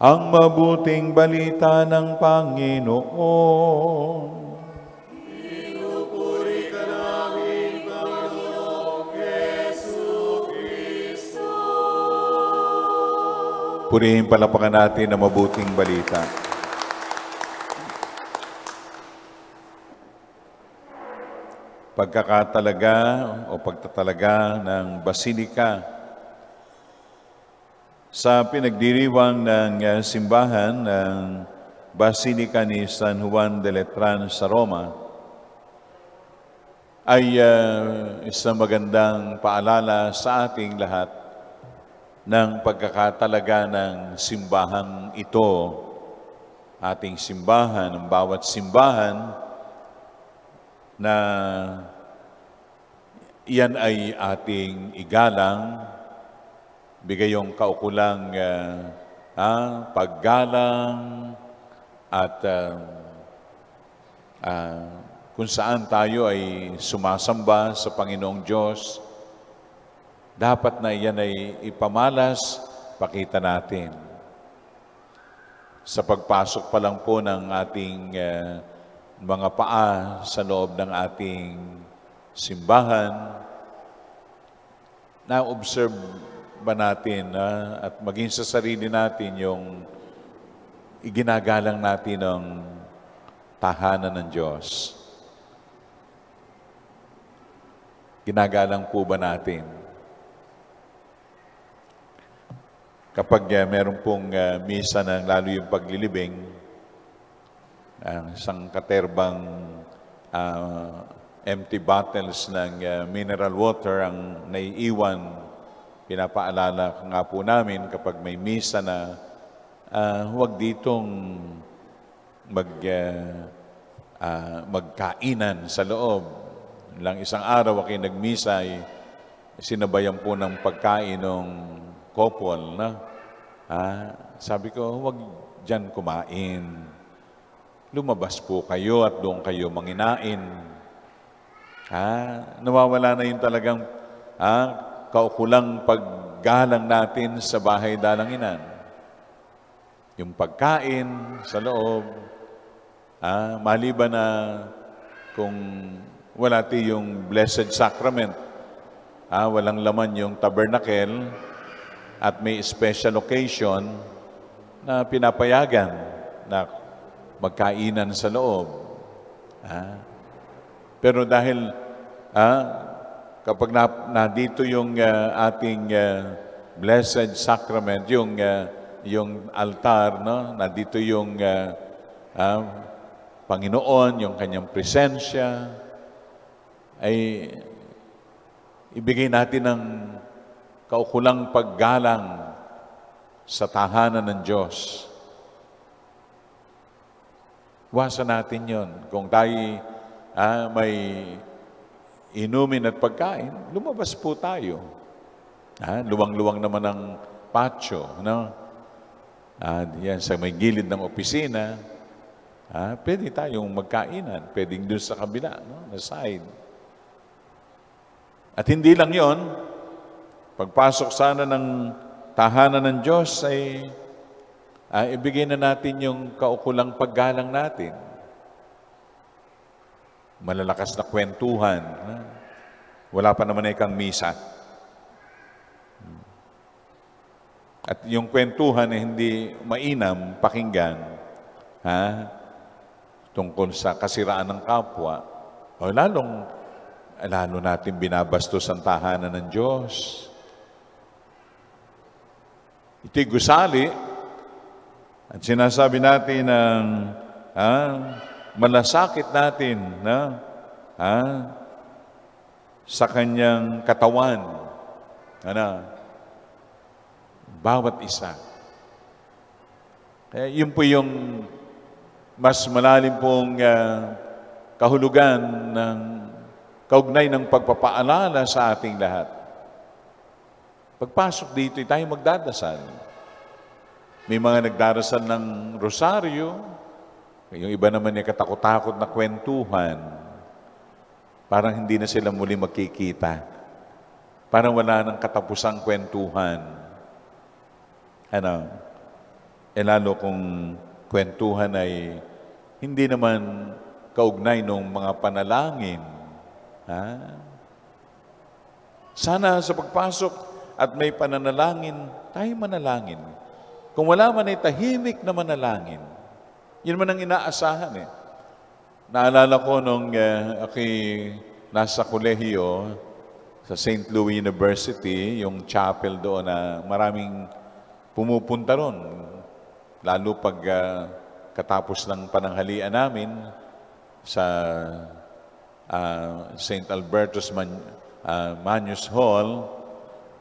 ang mabuting balita ng Panginoon. Pinupuri ka namin, Panginoong Jesucristo. Purihin palapakan natin ang mabuting balita. Pagkakatalaga o pagtatalaga ng basilika sa pinagdiriwang ng simbahan ng Basilika ni San Juan de Letran sa Roma ay isang magandang paalala sa ating lahat ng pagkakatalaga ng simbahang ito. Ating simbahan, ang bawat simbahan na iyan ay ating igalang, bigayong kaukulang paggalang at kung saan tayo ay sumasamba sa Panginoong Diyos, dapat na iyan ay ipamalas, pakita natin. Sa pagpasok pa lang po ng ating mga paa sa loob ng ating simbahan, na-observe ba natin at maging sa sarili natin yung iginagalang natin ng tahanan ng Diyos? Ginagalang po ba natin? Kapag meron pong misa ng lalo yung paglilibing, ang isang katerbang empty bottles ng mineral water ang naiiwan. Pinapaalala nga po namin kapag may misa na huwag ditong magkainan sa loob. Lang isang araw ako'y nagmisa, sinabayan po ng pagkain ng couple. Sabi ko, huwag dyan kumain. Lumabas po kayo at doon kayo manginain. Nawawala na yung talagang kaukulang paggalang natin sa bahay dalanginan. Yung pagkain sa loob, maliban na kung wala yung Blessed Sacrament, walang laman yung tabernacle at may special occasion na pinapayagan na magkainan sa loob. Pero dahil kapag nandito yung ating Blessed Sacrament, yung altar, no? Nandito yung Panginoon, yung kanyang presensya, ay ibigay natin ng kaukulang paggalang sa tahanan ng Diyos. Iwasan natin yon. Kung tayo may inumin at pagkain, lumabas po tayo. Luwang-luwang naman ang patio, no? Yan, sa may gilid ng opisina, pwede tayong magkainan. Pwedeng doon sa kabila, no? Na side. At hindi lang yon, pagpasok sana ng tahanan ng Diyos ay ibigay na natin yung kaukulang paggalang natin. Malalakas na kwentuhan. Wala pa naman ikang misa. At yung kwentuhan ay hindi mainam pakinggan, tungkol sa kasiraan ng kapwa, o lalo natin binabastos ang tahanan ng Diyos. Ito'y gusali at sinasabi natin ng malasakit natin sa kanyang katawan. Bawat isa. Kaya yun po yung mas malalim pong kahulugan ng kaugnay ng pagpapaalala sa ating lahat. Pagpasok dito, tayo magdadasal. May mga nagdarasal ng rosaryo, yung iba naman yung katakot-takot na kwentuhan. Parang hindi na sila muli magkikita. Parang wala nang katapusang kwentuhan. lalo kung kwentuhan ay hindi naman kaugnay ng mga panalangin. Ha? Sana sa pagpasok at may pananalangin, tayo manalangin. Kung wala man ay tahimik na manalangin. Yun man ang inaasahan eh. Naalala ko nung ako'y nasa kolehiyo sa St. Louis University, yung chapel doon na maraming pumupunta ron. Lalo pag katapos ng pananghalian namin sa St. Albertus Manius Hall,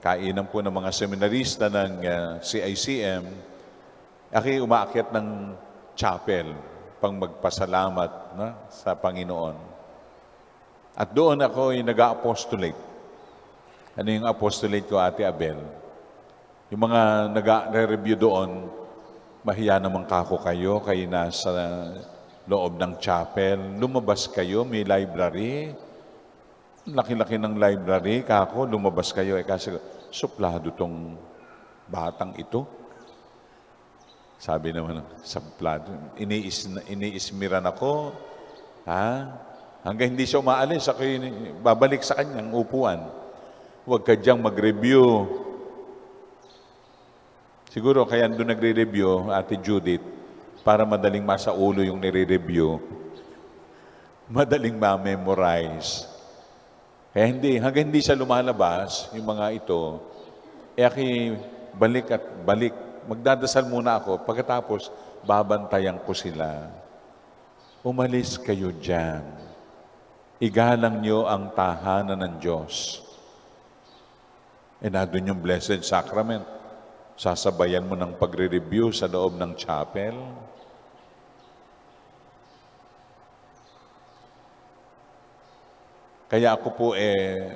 kainan po ng mga seminarista ng CICM, ako'y umaakyat ng chapel pang magpasalamat sa Panginoon. At doon ako'y nag-a-apostolate. Ano yung apostolate ko, Ate Abel? Yung mga nag-a-review doon, mahiya naman kako kayo nasa loob ng chapel. Lumabas kayo, may library. Laki-laki ng library, kako, lumabas kayo. Kasi suplado tong batang ito. Sabi naman, suplado. Iniismiran ako. Ha? Hanggang hindi siya umaalis, ako babalik sa kanyang upuan. Huwag ka diyang mag-review. Siguro kaya doon nagre-review, Ate Judith, para madaling masa ulo yung nire-review. Madaling ma-memorize. Kaya hanggang hindi siya lumalabas, yung mga ito, aki balik at balik. Magdadasal muna ako, pagkatapos babantayan ko sila. Umalis kayo dyan. Igalang nyo ang tahanan ng Diyos. Nandun yung Blessed Sacrament. Sasabayan mo ng pagre-review sa loob ng chapel. Kaya ako po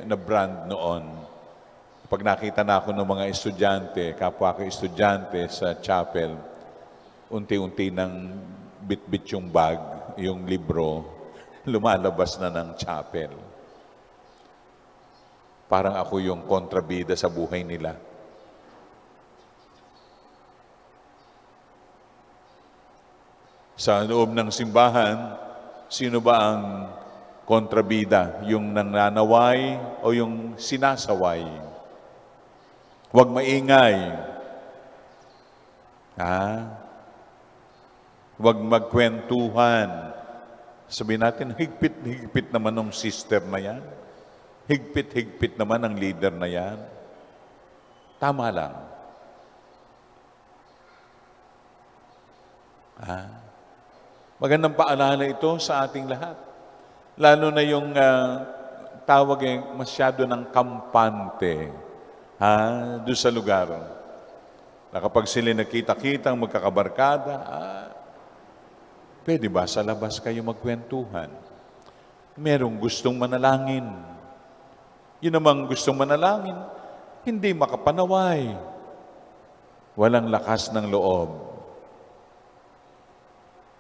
na-brand noon. Pag nakita na ako ng mga estudyante, kapwa ko estudyante sa chapel, unti-unti nang bit-bit yung bag, yung libro, lumalabas na ng chapel. Parang ako yung kontrabida sa buhay nila. Sa loob ng simbahan, sino ba ang kontrabida? Yung nananaway o yung sinasaway? Huwag maingay. Huwag magkwentuhan. Sabihin natin, higpit naman ng sister na yan. Higpit naman ang leader na yan. Tama lang. Magandang paalala ito sa ating lahat. Lalo na yung tawag masyado ng kampante doon sa lugar. Na kapag sila nakita-kitang magkakabarkada, pwede ba sa labas kayo magkwentuhan? Merong gustong manalangin. Yun namang gustong manalangin, hindi makapanaway. Walang lakas ng loob.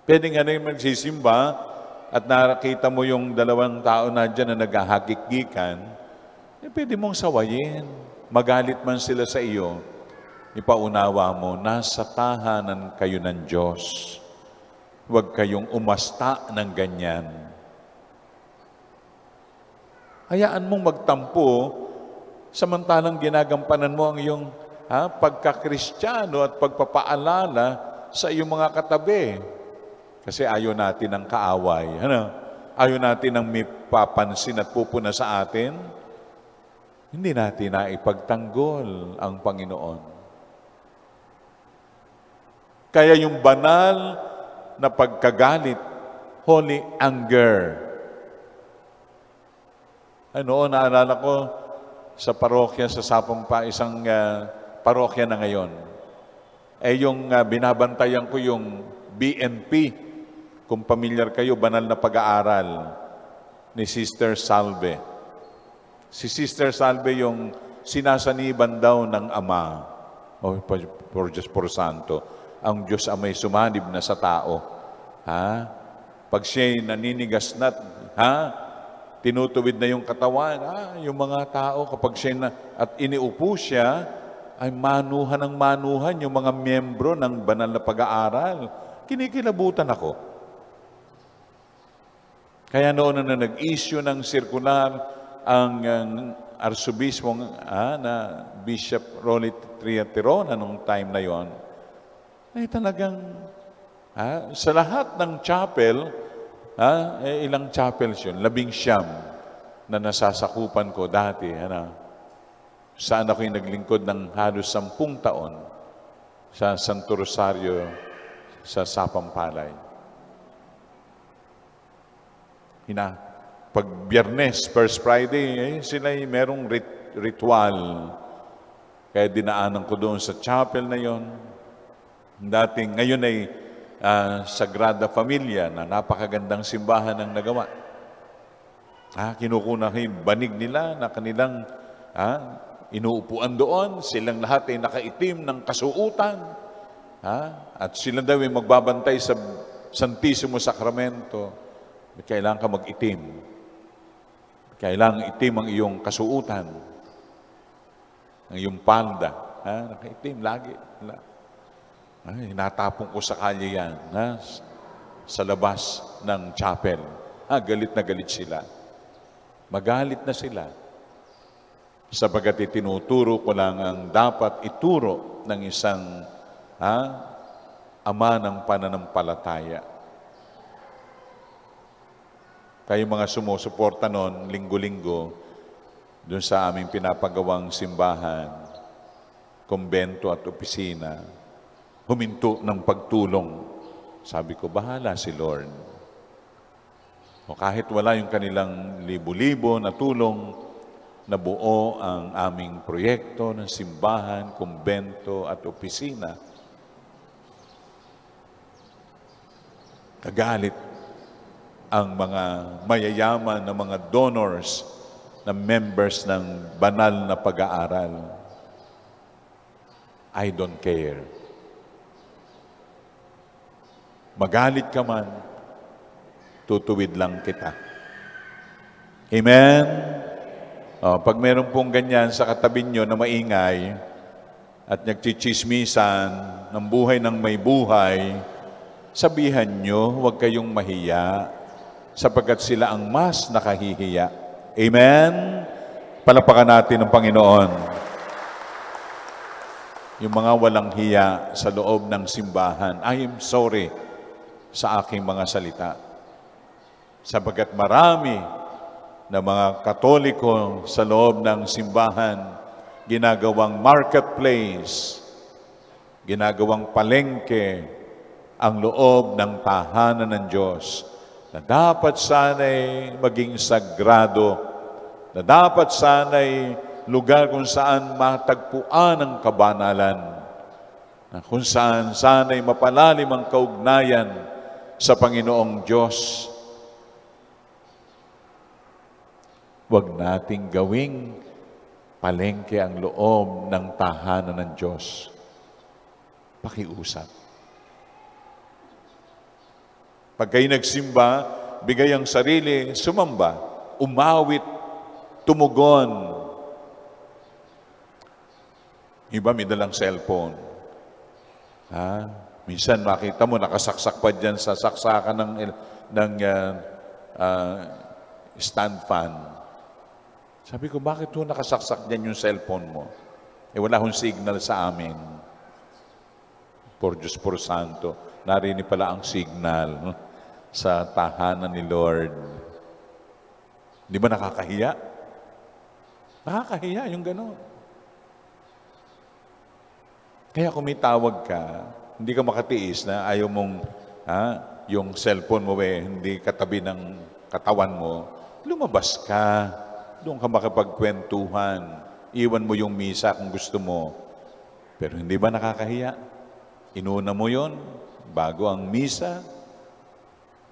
Pwede nga rin magsisimba at nakita mo yung dalawang tao na dyan na naghahagik-gikan, pwede mong sawayin. Magalit man sila sa iyo, ipaunawa mo, nasa tahanan kayo ng Diyos. Huwag kayong umasta ng ganyan. Hayaan mong magtampo, samantalang ginagampanan mo ang iyong pagkakristyano at pagpapaalala sa iyong mga katabi. Kasi ayaw natin ng kaaway. Ayaw natin ng may papansin at pupuna sa atin. Hindi natin na ipagtanggol ang Panginoon. Kaya yung banal na pagkagalit, holy anger. Naalala ko sa parokya sa Sapampa, isang parokya na ngayon. Yung binabantayan ko yung BNP. Kung pamilyar kayo, banal na pag-aaral ni Sister Salve. Si Sister Salve yung sinasaniban daw ng Ama. For Diyos por Santo. Ang Diyos Ama'y sumanib na sa tao. Pag siya'y naninigas na, tinutuwid na yung katawan, yung mga tao, kapag siya at iniupo siya, ay manuhan ng manuhan yung mga miyembro ng banal na pag-aaral. Kinikilabutan ako. Kaya noon na nag-issue ng circular ang Arsobispo na Bishop Rolly Triaterona nung time na yon, ay talagang sa lahat ng chapel, ilang chapels yun? 19 na nasasakupan ko dati. Saan ako'y naglingkod ng halos 10 taon sa Santo Rosario sa Sapampalay. Pag Biyernes, First Friday, sila'y merong ritual. Kaya dinaanan ko doon sa chapel na yon. Ngayon ay Sagrada Familia na napakagandang simbahan ang nagawa. Kinukuna ko yung banig nila na kanilang inuupuan doon. Silang lahat ay nakaitim ng kasuutan. At sila daw ay magbabantay sa Santissimo Sacramento. Kailangan ka mag-itim. Kailangan itim ang iyong kasuutan. Ang iyong palda. Nakaitim lagi. Natapong ko sa kalye yan. Sa labas ng chapel. Galit na galit sila. Magalit na sila. Sapagat itinuturo ko lang ang dapat ituro ng isang ama ng pananampalataya. Kayo mga sumusuporta noon, linggo-linggo, doon sa aming pinapagawang simbahan, kumbento at opisina, huminto ng pagtulong. Sabi ko, bahala si Lord. O kahit wala yung kanilang libo-libo na tulong, nabuo ang aming proyekto ng simbahan, kumbento at opisina. Kagalit ang mga mayayaman na mga donors na members ng banal na pag-aaral. I don't care. Magalit ka man, tutuwid lang kita. Amen? Pag meron pong ganyan sa katabi nyo na maingay at nagchichismisan ng buhay ng may buhay, sabihan nyo, huwag kayong mahiya sapagkat sila ang mas nakahihiya. Amen? Palapakan natin ang Panginoon. Yung mga walang hiya sa loob ng simbahan, I am sorry sa aking mga salita. Sapagkat marami na mga Katoliko sa loob ng simbahan, ginagawang marketplace, ginagawang palengke, ang loob ng tahanan ng Diyos, na dapat sana'y maging sagrado, na dapat sana'y lugar kung saan matagpuan ang kabanalan, na kung saan sana'y mapalalim ang kaugnayan sa Panginoong Diyos. Huwag nating gawing palengke ang loob ng tahanan ng Diyos. Pakiusap. Pag kayo nagsimba, bigay ang sarili, sumamba, umawit, tumugon. Iba may dalang cellphone. Minsan makita mo, nakasaksak pa dyan sa saksakan ng stand fan. Sabi ko, bakit ho nakasaksak dyan yung cellphone mo? Wala hong signal sa amin. Por Diyos, por Santo. Narinig pala ang signal sa tahanan ni Lord. Di ba nakakahiya? Nakakahiya yung gano'n. Kaya kung may tawag ka, hindi ka makatiis na ayaw mong yung cellphone mo hindi katabi ng katawan mo, lumabas ka. Doon ka makapagkwentuhan. Iwan mo yung misa kung gusto mo. Pero hindi ba nakakahiya? Inuna mo yon bago ang misa,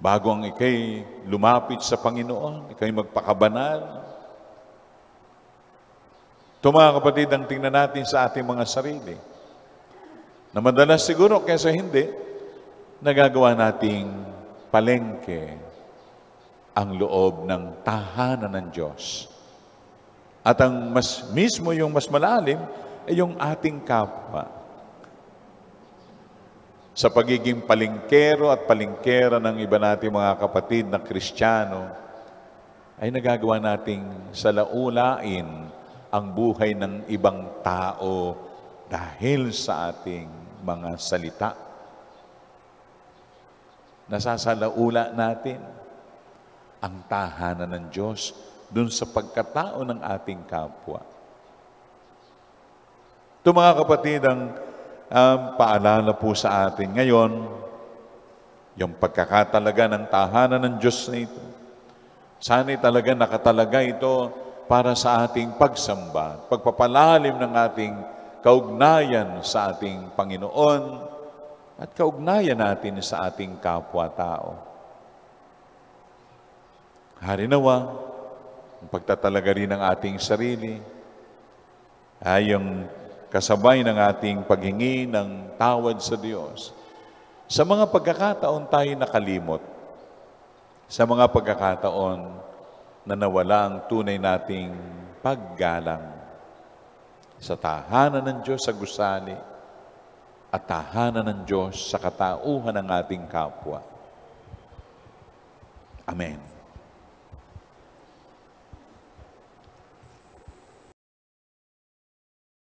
bago ang ikay lumapit sa Panginoon, ikay magpakabanal. Ito mga kapatid, ang tingnan natin sa ating mga sarili. Na madalas siguro, kaysa hindi, nagagawa nating palengke ang loob ng tahanan ng Diyos. At ang mas malalim, ay yung ating kapwa. Sa pagiging palingkero at palingkera ng iba nating mga kapatid na Kristiyano, ay nagagawa nating salaulain ang buhay ng ibang tao dahil sa ating mga salita. Nasasalaula natin ang tahanan ng Diyos dun sa pagkatao ng ating kapwa. Ito mga kapatid, ang paalala po sa atin ngayon, yung pagkakatalaga ng tahanan ng Diyos na ito. Sana'y talaga nakatalaga ito para sa ating pagsamba, pagpapalalim ng ating kaugnayan sa ating Panginoon at kaugnayan natin sa ating kapwa-tao. Harinawa, ang pagtatalaga rin ng ating sarili ay yung kasabay ng ating paghingi ng tawad sa Diyos. Sa mga pagkakataon tayo nakalimot, sa mga pagkakataon na nawala ang tunay nating paggalang sa tahanan ng Diyos sa gusali at tahanan ng Diyos sa katauhan ng ating kapwa. Amen.